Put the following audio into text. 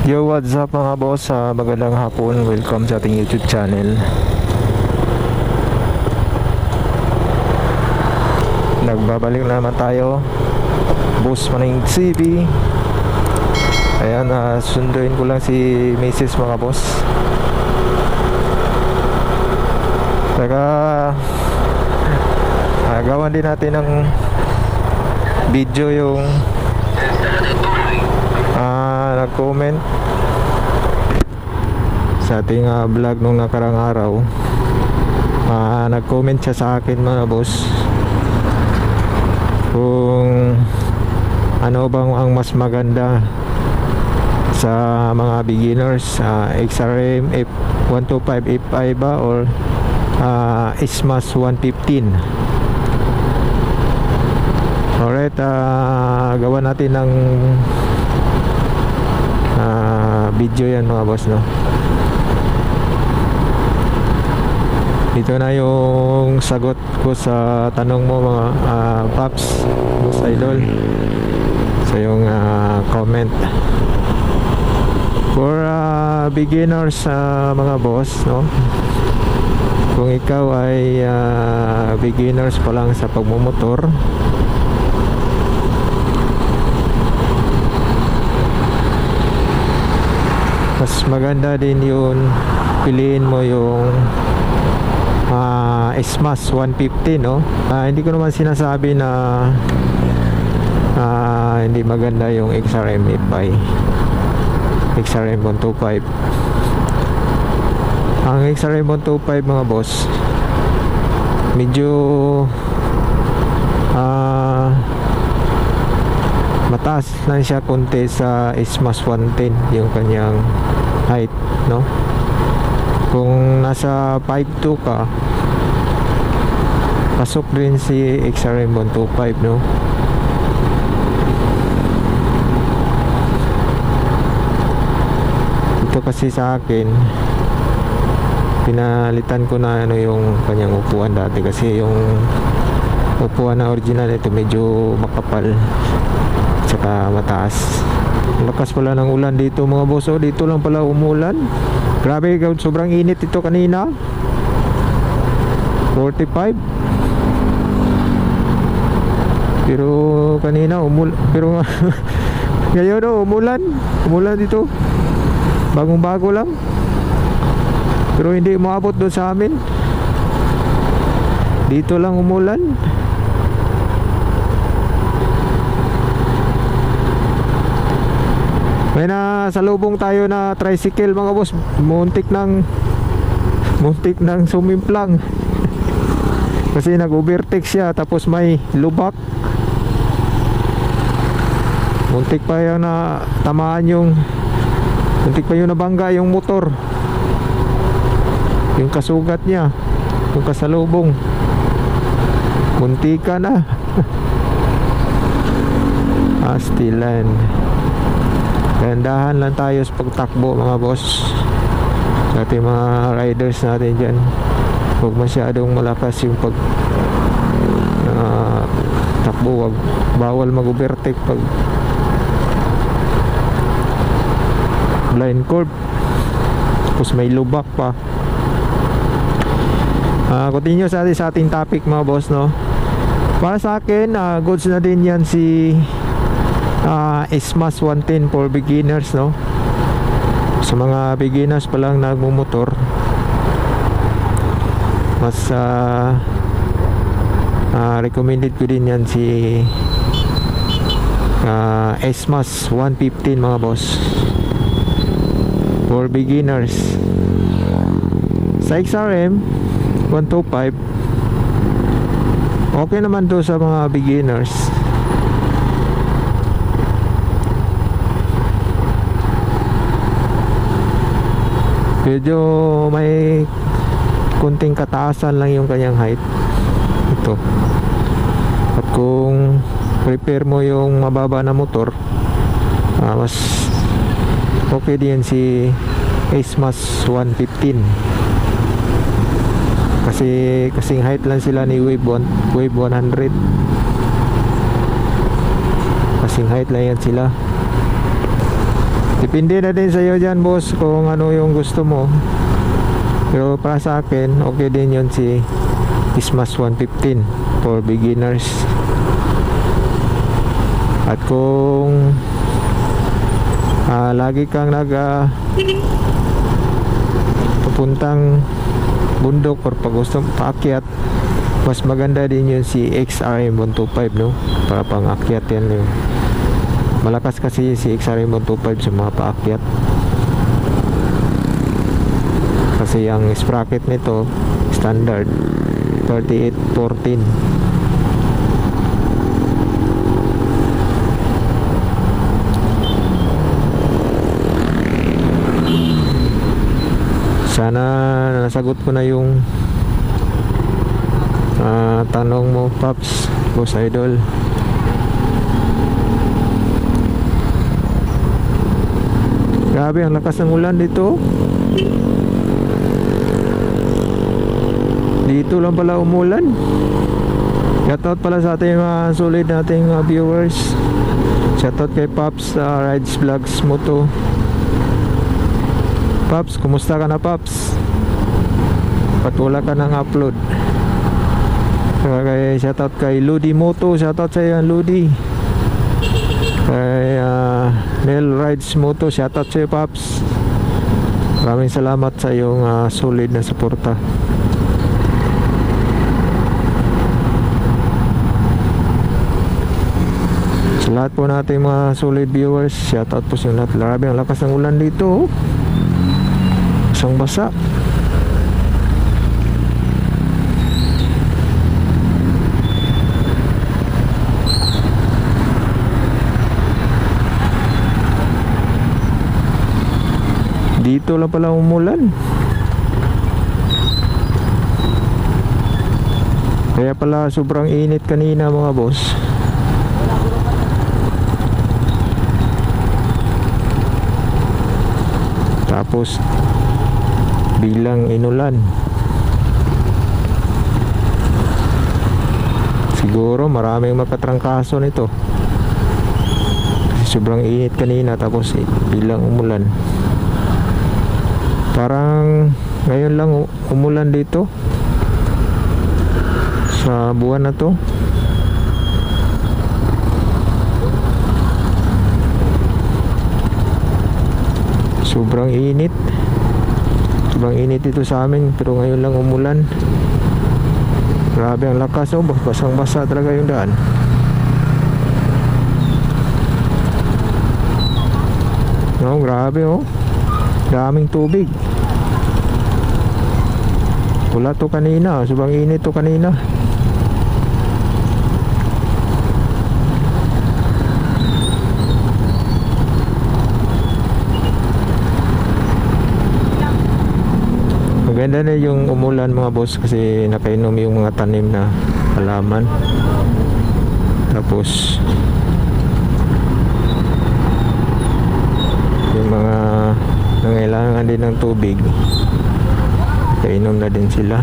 Yo, what's up mga boss? Magandang hapon. Welcome sa ating YouTube channel. Nagbabalik na naman tayo. Boss Maning TV. Ayan, sunduin ko lang si Mrs. mga boss. Saka gawan din natin ng video yung nag-comment sa ating vlog nung nakarang araw. Nag-comment siya sa akin mga boss kung ano bang ang mas maganda sa mga beginners, XRM F125 F5 ba or SMAS 115. Alright, gawa natin ng video yan mga boss, no? Ito na yung sagot ko sa tanong mo mga paps, boss idol, sa yung comment for beginners, mga boss, no? Kung ikaw ay beginners pa lang sa pagmumotor, mas maganda din yun, piliin mo yung SMAS 150, no? Hindi ko naman sinasabi na hindi maganda yung XRM F5, XRM 125. Ang XRM 125 mga boss, medyo mataas lang siya konti sa SMAS 110 yung kanyang height, no? Kung nasa 5'2 ka, pasok rin si XRM 125, no? Ito kasi sa akin, pinalitan ko na yung kanyang upuan dati, kasi yung upuan na original ito medyo makapal tsaka mataas. Lakas pala ng ulan dito mga boss. Dito lang pala umulan. Grabe, sobrang init ito kanina. 45. Pero kanina pero ngayon umulan dito. Bagong bago lang. Pero hindi umabot doon sa amin. Dito lang umulan. May nasalubong tayo na tricycle mga boss. Muntik nang sumimplang. Kasi nag-overtake siya, tapos may lubak. Muntik pa yung muntik pa yung nabangga yung motor. Yung kasugat niya, yung kasalubong, muntika na. Astilan. Gandahan lang tayo sa pagtakbo mga boss, sa ating mga riders natin dyan. Huwag masyadong malakas yung takbo. Bawal mag-overtake pag blind curve, tapos may lubak pa. Continue sa ating topic mga boss, no? Para sa akin, goods na din yan si SMAS 110 for beginners, no? Sa mga beginners pa lang nagmumotor, mas recommended ko din yan si SMAS 115 mga boss, for beginners. Sa XRM 125, okay naman do sa mga beginners. Medyo may kunting kataasan lang yung kanyang height ito. At kung prepare mo yung mababa na motor, mas okay din si SMAS 115. Kasi kasing height lang sila ni Wave 100. Kasing height lang yan sila. Depende na din sa iyo dyan, boss, kung ano yung gusto mo. Pero para sa akin, okay din yun si Ismas 115 for beginners. At kung lagi kang pupuntang bundok or pag gusto paakyat, mas maganda din yun si XRM 125, no? Para pang akyat yan yun. Malakas kasi si XRM 125 sa mga paakyat. Kasi ang sprocket nito standard 3814. Sana nasagot ko na yung tanong mo, Paps, Boss Idol. Grabe ang lakas ng ulan dito. Dito lang pala umulan. Shoutout pala sa ating mga solid nating viewers. Shoutout kay Paps Rides Vlogs Moto. Paps, kumusta ka na, Paps? Ba't wala ka nang upload? Kaya shoutout kay Ludi Moto. Shoutout sa iyo, Ludi. Kay Nel Rides Moto. Shoutout sa iyo, Paps. Maraming salamat sa iyong solid na suporta. Sa lahat po natin mga solid viewers, shoutout po sa lahat. Grabe ang lakas ng ulan dito, oh. Basang basa. Dito lang pala umulan. Kaya pala sobrang init kanina, mga boss. Tapos bilang inulan. Siguro maraming makatrangkaso nito. Kasi sobrang init kanina, tapos bilang umulan. Parang ngayon lang umulan dito sa buwan na to. Sobrang init. Sobrang init dito sa amin, pero ngayon lang umulan. Grabe ang lakas, oh. Basang basa talaga yung daan. No, grabe, oh. Daming tubig. Wala to kanina. Sobrang init to kanina. Maganda na yung umulan, mga boss, kasi nakainom yung mga tanim na halaman. Tapos yung mga nangailangan din ng tubig, kainom na din sila.